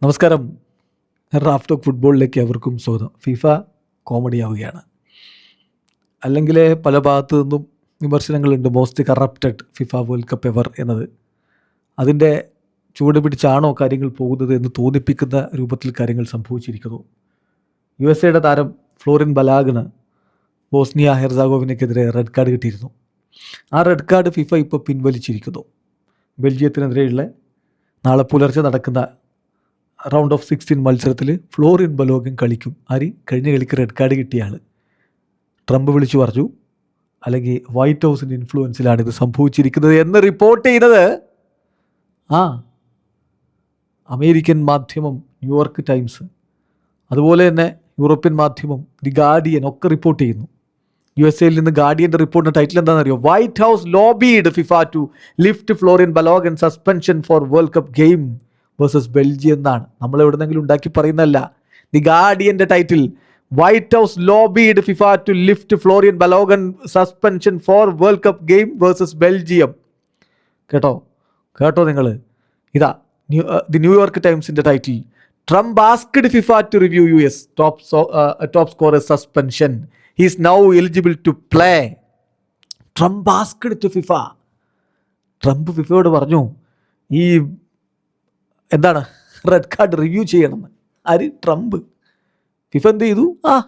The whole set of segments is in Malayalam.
നമസ്കാരം. റാഫ് ടോക്ക് ഫുട്ബോളിലേക്ക് അവർക്കും സ്വാഗതം. ഫിഫ കോമഡി ആവുകയാണ്. അല്ലെങ്കിൽ പല ഭാഗത്തു നിന്നും വിമർശനങ്ങളുണ്ട്. Most corrupted FIFA World Cup ever എന്നത്. അതിൻ്റെ ചൂട് പിടിച്ചാണോ കാര്യങ്ങൾ പോകുന്നത് എന്ന് തോന്നിപ്പിക്കുന്ന രൂപത്തിൽ കാര്യങ്ങൾ സംഭവിച്ചിരിക്കുന്നു. USA താരം ഫ്ലോറിൻ ബലാഗിന് ബോസ്നിയ ഹെർസാഗോവിനയ്ക്കെതിരെ റെഡ് കാർഡ് കിട്ടിയിരുന്നു. ആ റെഡ് കാർഡ് ഫിഫ ഇപ്പോൾ പിൻവലിച്ചിരിക്കുന്നു. ബെൽജിയത്തിനെതിരെയുള്ള നാളെ പുലർച്ചെ നടക്കുന്ന റൗണ്ട് ഓഫ് 16 മത്സരത്തിൽ ഫ്ലോറിൻ ബലോഗൻ കളിക്കും. കഴിഞ്ഞ കളിക്ക് റെഡ് കാർഡ് കിട്ടിയ ആൾ ട്രംപ് വിളിച്ചു പറഞ്ഞു, അല്ലെങ്കിൽ വൈറ്റ് ഹൗസിൻ്റെ ഇൻഫ്ലുവൻസിലാണ് ഇത് സംഭവിച്ചിരിക്കുന്നത് എന്ന് റിപ്പോർട്ട് ചെയ്യുന്നത് അമേരിക്കൻ മാധ്യമം ന്യൂയോർക്ക് ടൈംസ്, അതുപോലെ തന്നെ യൂറോപ്യൻ മാധ്യമം ദി ഗാർഡിയൻ ഒക്കെ റിപ്പോർട്ട് ചെയ്യുന്നു. USA നിന്ന് ഗാർഡിയൻ്റെ റിപ്പോർട്ടിൻ്റെ ടൈറ്റിൽ എന്താണെന്നറിയോ? White House lobbied FIFA to lift Florian Balogun suspension for World Cup game versus Belgium എന്നാണ്. നമ്മൾ എവിടെന്നെങ്കിലും ഉണ്ടാക്കി പറയുന്നതല്ല. ദി ഗാർഡിയൻ്റെ title, White House lobbied FIFA to lift Florian Balogun suspension for World Cup game versus Belgium. കേട്ടോ നിങ്ങൾ? ഇതാ ദി ന്യൂയോർക്ക് ടൈംസിൻ്റെ title. Trump asked FIFA to review US top scorer suspension. He is now eligible to play. Trump asked to FIFA. Trump ഫിഫയോട് പറഞ്ഞു ഈ റെഡ് കാർഡ് റിവ്യൂ ചെയ്യണമെന്ന്. ട്രംപ്. ഫിഫ എന്ത് ചെയ്തു?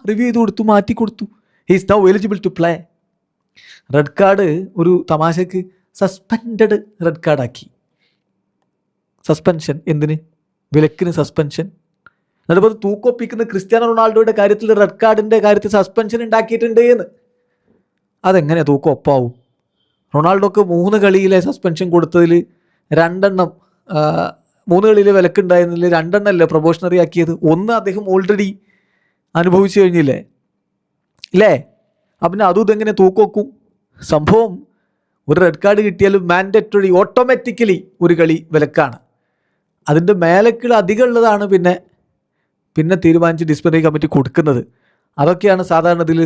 റിവ്യൂ ചെയ്ത് കൊടുത്തു, മാറ്റി കൊടുത്തു. He is now eligible to play. Red card ഒരു തമാശക്ക് സസ്പെൻഡഡ് റെഡ് കാർഡാക്കി. സസ്പെൻഷൻ എന്തിന്? വിലക്കിന് സസ്പെൻഷൻ. എന്നിട്ടിപ്പോൾ തൂക്കൊപ്പിക്കുന്ന ക്രിസ്ത്യാനോ റൊണാൾഡോയുടെ കാര്യത്തിൽ റെഡ് കാർഡിൻ്റെ കാര്യത്തിൽ സസ്പെൻഷൻ ഉണ്ടാക്കിയിട്ടുണ്ട് എന്ന്. അതെങ്ങനെയാണ് തൂക്കം ഒപ്പാവും? റൊണാൾഡോക്ക് 3 കളിയിലെ സസ്പെൻഷൻ കൊടുത്തതിൽ 2 3 കളിയിൽ വിലക്കുണ്ടായിരുന്നില്ല, 2 പ്രൊബോഷണറി ആക്കിയത്. 1 അദ്ദേഹം ഓൾറെഡി അനുഭവിച്ചു കഴിഞ്ഞില്ലേ ഇല്ലേ? അപ്പം അതും ഇതെങ്ങനെ തൂക്കൊക്കും? സംഭവം ഒരു റെഡ് കാർഡ് കിട്ടിയാലും മാൻഡറ്ററി ഓട്ടോമാറ്റിക്കലി ഒരു കളി വിലക്കാണ്. അതിൻ്റെ മേലക്കുള്ള അധികം ഉള്ളതാണ് പിന്നെ തീരുമാനിച്ച് ഡിസിപ്ലിനറി കമ്മിറ്റി കൊടുക്കുന്നത്. അതൊക്കെയാണ് സാധാരണ ഇതിൽ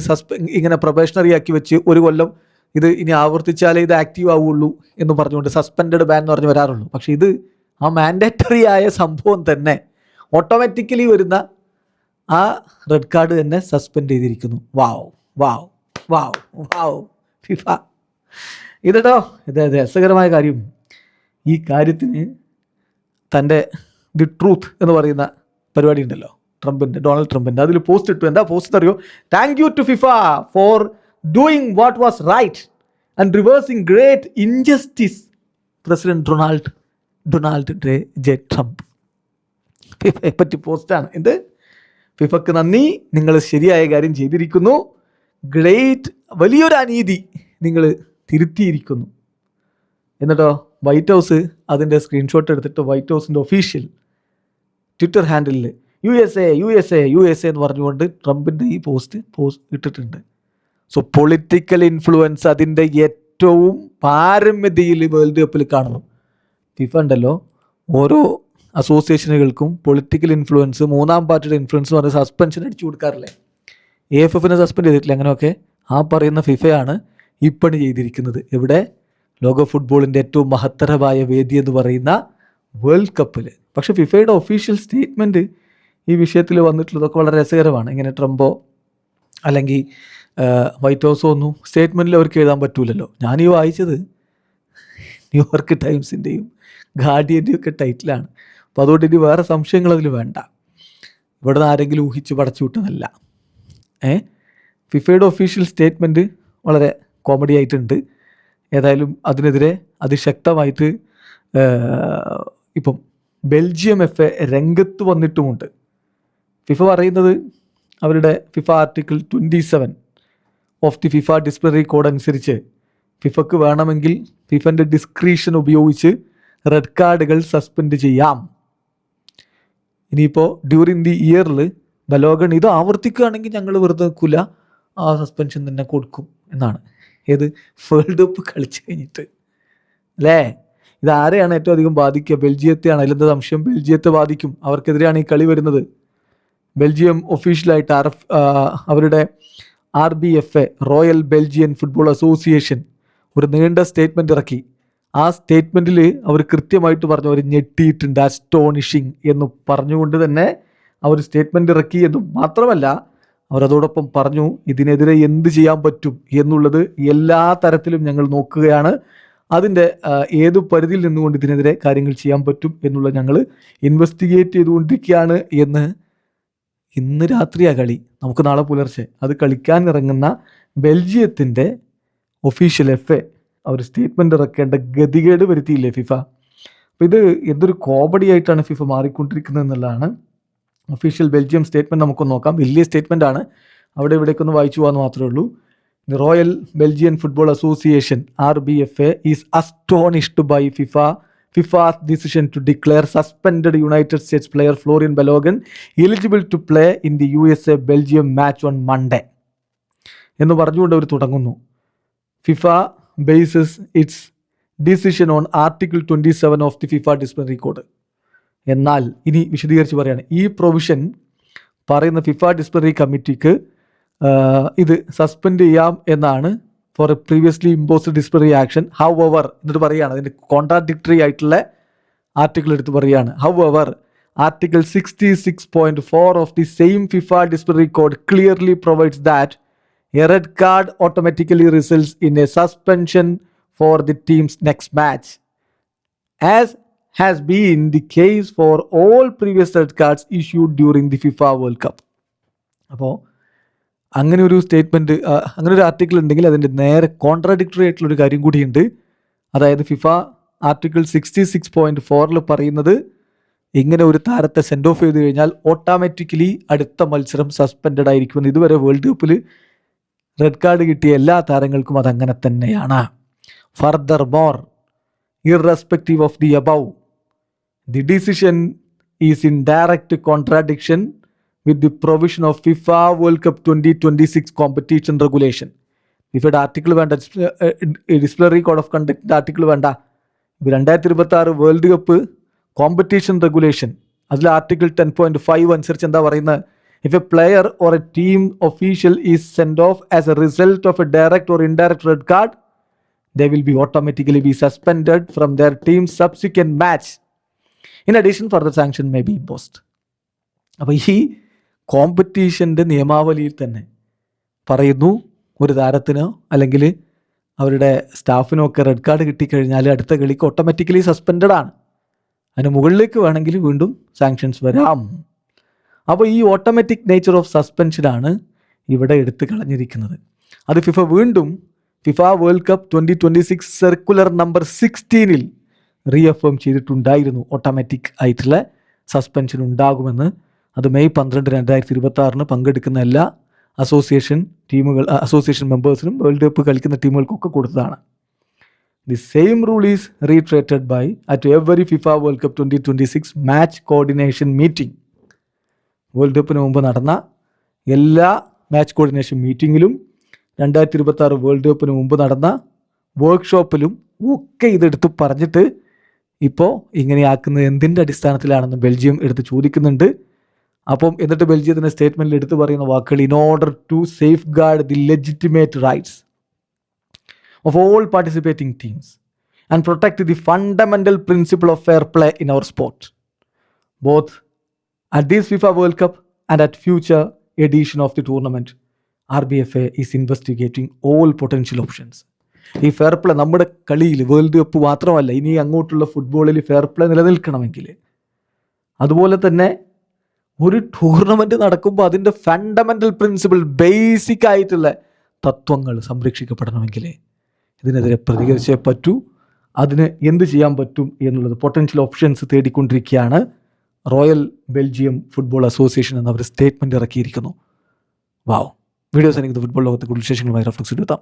ഇങ്ങനെ പ്രൊബേഷണറി ആക്കി വെച്ച് 1 കൊല്ലം ഇത് ഇനി ആവർത്തിച്ചാലേ ഇത് ആക്റ്റീവ് ആവുള്ളൂ എന്ന് പറഞ്ഞുകൊണ്ട് സസ്പെൻഡഡ് ബാൻ എന്ന് പറഞ്ഞ് വരാറുള്ളൂ. പക്ഷേ ഇത് ആ മാൻഡേറ്ററി ആയ സംഭവം തന്നെ ഓട്ടോമാറ്റിക്കലി വരുന്ന ആ റെഡ് കാർഡ് തന്നെ സസ്പെൻഡ് ചെയ്തിരിക്കുന്നു. വാവ് ഫിഫ. ഇത് രസകരമായ കാര്യം. ഈ കാര്യത്തിന് തൻ്റെ ദി ട്രൂത്ത് എന്ന് പറയുന്ന പരിപാടി ഉണ്ടല്ലോ ഡൊണാൾഡ് ട്രംപിൻ്റെ, അതിൽ പോസ്റ്റ് ഇട്ടു. എന്താ പോസ്റ്റ് അറിയോ? Thank you to FIFA for doing what was right and reversing great injustice. President Donald J Trump. ഫിഫയെ പറ്റി പോസ്റ്റാണ് ഇത്. ഫിഫക്ക് നന്ദി, നിങ്ങൾ ശരിയായ കാര്യം ചെയ്തിരിക്കുന്നു. വലിയൊരു അനീതി നിങ്ങൾ തിരുത്തിയിരിക്കുന്നു. എന്നിട്ടോ വൈറ്റ് ഹൗസ് അതിൻ്റെ സ്ക്രീൻഷോട്ട് എടുത്തിട്ട് വൈറ്റ് ഹൗസിൻ്റെ ഒഫീഷ്യൽ ട്വിറ്റർ ഹാൻഡിലിൽ USA എന്ന് പറഞ്ഞുകൊണ്ട് ട്രംപിൻ്റെ ഈ പോസ്റ്റ് ഇട്ടിട്ടുണ്ട്. സോ പൊളിറ്റിക്കൽ ഇൻഫ്ലുവൻസ് അതിൻ്റെ ഏറ്റവും പാരമ്യതയിൽ വേൾഡ് കപ്പിൽ കാണണം. ഫിഫ ഉണ്ടല്ലോ, ഓരോ അസോസിയേഷനുകൾക്കും പൊളിറ്റിക്കൽ ഇൻഫ്ലുവൻസ്, 3-ാം പാർട്ടിയുടെ ഇൻഫ്ലുവൻസ് എന്ന് പറഞ്ഞാൽ സസ്പെൻഷൻ അടിച്ചു കൊടുക്കാറില്ലേ? AFFനെ സസ്പെൻഡ് ചെയ്തിട്ടില്ല. അങ്ങനെയൊക്കെ ആ പറയുന്ന ഫിഫയാണ് ഈ പണി ചെയ്തിരിക്കുന്നത്. എവിടെ? ലോക ഫുട്ബോളിൻ്റെ ഏറ്റവും മഹത്തരമായ വേദി എന്ന് പറയുന്ന വേൾഡ് കപ്പിൽ. പക്ഷേ ഫിഫയുടെ ഒഫീഷ്യൽ സ്റ്റേറ്റ്മെൻറ്റ് ഈ വിഷയത്തിൽ വന്നിട്ടുള്ളതൊക്കെ വളരെ രസകരമാണ്. ഇങ്ങനെ ട്രംപോ അല്ലെങ്കിൽ വൈറ്റ് ഹൗസോ ഒന്നും സ്റ്റേറ്റ്മെൻറ്റിൽ അവർക്ക് എഴുതാൻ പറ്റൂലല്ലോ. ഞാനീ വായിച്ചത് ന്യൂയോർക്ക് ടൈംസിൻ്റെയും ഗാർഡിയൻ്റെയും ഒക്കെ ടൈറ്റിലാണ്. അപ്പോൾ അതുകൊണ്ട് ഇനി വേറെ സംശയങ്ങൾ അതിൽ വേണ്ട. ഇവിടെ നിന്ന് ആരെങ്കിലും ഊഹിച്ച് പടച്ചു വിട്ടതല്ല. ഫിഫയുടെ ഒഫീഷ്യൽ സ്റ്റേറ്റ്മെൻറ്റ് വളരെ കോമഡി ആയിട്ടുണ്ട്. ഏതായാലും അതിനെതിരെ അതിശക്തമായിട്ട് ഇപ്പം ബെൽജിയം FA രംഗത്ത് വന്നിട്ടുമുണ്ട്. ഫിഫ പറയുന്നത് അവരുടെ FIFA article 27 of the FIFA disciplinary code അനുസരിച്ച് ഫിഫക്ക് വേണമെങ്കിൽ ഫിഫൻ്റെ ഡിസ്ക്രീഷൻ ഉപയോഗിച്ച് റെഡ് കാർഡുകൾ സസ്പെൻഡ് ചെയ്യാം. ഇനിയിപ്പോൾ ഡ്യൂറിങ് ദി ഇയറിൽ ബലോഗൺ ഇത് ആവർത്തിക്കുകയാണെങ്കിൽ ഞങ്ങൾ വെറുതെ നിൽക്കില്ല, ആ സസ്പെൻഷൻ തന്നെ കൊടുക്കും എന്നാണ്. ഏത് വേൾഡ് കപ്പ് കളിച്ചു കഴിഞ്ഞിട്ട് അല്ലേ? ഇതാരെയാണ് ഏറ്റവും അധികം ബാധിക്കുക? ബെൽജിയത്തെയാണ്. അതിലെന്താ സംശയം? ബെൽജിയത്തെ ബാധിക്കും. അവർക്കെതിരെയാണ് ഈ കളി വരുന്നത്. ബെൽജിയം ഒഫീഷ്യലായിട്ട് അവരുടെ RBFA royal Belgian football association ഒരു നീണ്ട സ്റ്റേറ്റ്മെൻറ്റ് ഇറക്കി. ആ സ്റ്റേറ്റ്മെൻറ്റിൽ അവർ കൃത്യമായിട്ട് പറഞ്ഞു, അവർ ഞെട്ടിയിട്ടുണ്ട്, അസ്റ്റോണിഷിങ് എന്ന് പറഞ്ഞുകൊണ്ട് തന്നെ അവർ സ്റ്റേറ്റ്മെൻറ്റ് ഇറക്കി എന്നും മാത്രമല്ല അവരതോടൊപ്പം പറഞ്ഞു ഇതിനെതിരെ എന്ത് ചെയ്യാൻ പറ്റും എന്നുള്ളത് എല്ലാ തരത്തിലും ഞങ്ങൾ നോക്കുകയാണ്, അതിൻ്റെ ഏതു പരിധിയിൽ നിന്നുകൊണ്ട് ഇതിനെതിരെ കാര്യങ്ങൾ ചെയ്യാൻ പറ്റും എന്നുള്ളത് ഞങ്ങൾ ഇൻവെസ്റ്റിഗേറ്റ് ചെയ്തുകൊണ്ടിരിക്കുകയാണ് എന്ന്. ഇന്ന് രാത്രിയാ കളി, നമുക്ക് നാളെ പുലർച്ചെ അത് കളിക്കാൻ ഇറങ്ങുന്ന ബെൽജിയത്തിൻ്റെ ഒഫീഷ്യൽ FA അവർ സ്റ്റേറ്റ്മെൻറ്റ് ഇറക്കേണ്ട ഗതികേട് വരുത്തിയില്ലേ ഫിഫ. അപ്പോൾ ഇത് എന്തൊരു കോമഡി ആയിട്ടാണ് ഫിഫ മാറിക്കൊണ്ടിരിക്കുന്നത് എന്നുള്ളതാണ്. ഒഫീഷ്യൽ ബെൽജിയം സ്റ്റേറ്റ്മെൻറ്റ് നമുക്കൊന്ന് നോക്കാം. വലിയ സ്റ്റേറ്റ്മെൻ്റ് ആണ്, അവിടെ ഇവിടേക്കൊന്ന് വായിച്ചു പോകാമെന്ന് മാത്രമേ ഉള്ളൂ. The Royal Belgian Football Association RBFA is astonished by FIFA's decision to declare suspended United States player Florian Balogun eligible to play in the USA-Belgium match on Monday എന്ന് പറഞ്ഞുകൊണ്ട് അവർ തുടങ്ങുന്നു. FIFA bases its decision on Article 27 of the FIFA Disciplinary Code. എന്നാൽ ഇനി വിശദീകരിച്ച് പറയാണ്, ഈ പ്രൊവിഷൻ പറയുന്ന ഫിഫ ഡിസിപ്ലിനറി കമ്മിറ്റിക്ക് ഇത് സസ്പെൻഡ് ചെയ്യാം എന്നാണ് for a previously imposed disciplinary action. However എന്നിട്ട് പറയുകയാണ്, അതിൻ്റെ കോൺട്രാഡിക്ടറി ആയിട്ടുള്ള ആർട്ടിക്കിൾ എടുത്ത് പറയുകയാണ്. However article 66.4 of the same FIFA disciplinary code clearly provides that a red card automatically results in a suspension for the team's next match as has been the case for all previous red cards issued during the FIFA World Cup. അപ്പോൾ അങ്ങനെ ഒരു സ്റ്റേറ്റ്മെൻറ്റ്, അങ്ങനെ ഒരു ആർട്ടിക്കിൾ ഉണ്ടെങ്കിൽ അതിൻ്റെ നേരെ കോൺട്രാഡിക്ടറി ആയിട്ടുള്ളൊരു കാര്യം കൂടിയുണ്ട്. അതായത് ഫിഫ ആർട്ടിക്കിൾ 66.4 പറയുന്നത് ഇങ്ങനെ ഒരു താരത്തെ സെൻഡ് ഓഫ് ചെയ്ത് കഴിഞ്ഞാൽ ഓട്ടോമാറ്റിക്കലി അടുത്ത മത്സരം സസ്പെൻഡഡ് ആയിരിക്കുമെന്ന്. ഇതുവരെ വേൾഡ് കപ്പിൽ റെഡ് കാർഡ് കിട്ടിയ എല്ലാ താരങ്ങൾക്കും അതങ്ങനെ തന്നെയാണ്. Further more irrespective of the above, the decision is in direct contradiction with the provision of FIFA World Cup 2026 competition regulation. ഫിഫയുടെ article വേണ്ട, disciplinary code of conduct article വേണ്ട, 2026 വേൾഡ് കപ്പ് കോമ്പറ്റീഷൻ റെഗുലേഷൻ അതിൽ ആർട്ടിക്കിൾ 10.5 അനുസരിച്ച് എന്താ പറയുന്നത്? If a player or a team official is sent off as a result of a direct or indirect red card, they will be automatically be suspended from their team's subsequent match. In addition, further sanction may be imposed. അപ്പോൾ ഈ കോമ്പറ്റീഷൻ്റെ നിയമാവലിയിൽ തന്നെ പറയുന്നു, ഒരു താരത്തിനോ അല്ലെങ്കിൽ അവരുടെ സ്റ്റാഫിനോ ഒക്കെ റെഡ് കാർഡ് കിട്ടിക്കഴിഞ്ഞാൽ അടുത്ത കളിക്ക് ഓട്ടോമാറ്റിക്കലി സസ്പെൻഡഡ് ആണ്. അതിന് മുകളിലേക്ക് വേണമെങ്കിൽ വീണ്ടും സാങ്ഷൻസ് വരാം. അപ്പോൾ ഈ ഓട്ടോമാറ്റിക് നേച്ചർ ഓഫ് സസ്പെൻഷനാണ് ഇവിടെ എടുത്തു കളഞ്ഞിരിക്കുന്നത്. അത് ഫിഫ വീണ്ടും FIFA World Cup 2026 circular number 16 റീഅഫേം ചെയ്തിട്ടുണ്ടായിരുന്നു. ഓട്ടോമാറ്റിക് ആയിട്ടുള്ള സസ്പെൻഷൻ ഉണ്ടാകുമെന്ന്. അത് മെയ് 12, 2026 പങ്കെടുക്കുന്ന എല്ലാ അസോസിയേഷൻ മെമ്പേഴ്സിനും വേൾഡ് കപ്പ് കളിക്കുന്ന ടീമുകൾക്കൊക്കെ കൊടുത്തതാണ്. The same rule is reiterated by at every FIFA World Cup 2026 match coordination meeting. World കപ്പിന് മുമ്പ് നടന്ന എല്ലാ മാച്ച് കോർഡിനേഷൻ മീറ്റിങ്ങിലും 2026 വേൾഡ് കപ്പിന് മുമ്പ് നടന്ന വർക്ക്ഷോപ്പിലും ഒക്കെ ഇതെടുത്ത് പറഞ്ഞിട്ട് ഇപ്പോൾ ഇങ്ങനെയാക്കുന്നത് എന്തിൻ്റെ അടിസ്ഥാനത്തിലാണെന്ന് ബെൽജിയം എടുത്ത് ചോദിക്കുന്നുണ്ട്. അപ്പം എന്നിട്ട് ബെൽജിയത്തിൻ്റെ സ്റ്റേറ്റ്മെൻറ്റിൽ എടുത്ത് പറയുന്ന വാക്കുകൾ, in order to safeguard the legitimate rights of all participating teams and protect the fundamental principle of fair play in our sport both at this FIFA World Cup and at future edition of the tournament RBFA is investigating all potential options. ഈ ഫെയർ പ്ലേ നമ്മുടെ കളിയിൽ വേൾഡ് കപ്പ് മാത്രമല്ല, ഇനി അങ്ങോട്ടുള്ള ഫുട്ബോളിൽ ഫെയർ പ്ലേ നിലനിൽക്കണമെങ്കിൽ, അതുപോലെ തന്നെ ഒരു ടൂർണമെൻറ്റ് നടക്കുമ്പോൾ അതിൻ്റെ ഫണ്ടമെൻ്റൽ പ്രിൻസിപ്പിൾ, ബേസിക് ആയിട്ടുള്ള തത്വങ്ങൾ സംരക്ഷിക്കപ്പെടണമെങ്കിൽ ഇതിനെതിരെ പ്രതികരിച്ചേ പറ്റൂ. അതിന് എന്ത് ചെയ്യാൻ പറ്റും എന്നുള്ളത് പൊട്ടൻഷ്യൽ ഓപ്ഷൻസ് തേടിക്കൊണ്ടിരിക്കുകയാണ് റോയൽ ബെൽജിയം ഫുട്ബോൾ അസോസിയേഷൻ എന്നവർ സ്റ്റേറ്റ്മെൻറ്റ് ഇറക്കിയിരിക്കുന്നു. വാവ്. വീഡിയോസ് എനിക്ക് ഫുട്ബോൾ ലോകത്തെ കൂടുതൽ വിശേഷങ്ങളുമായി റഫ്ലക്സ് എടുത്താം.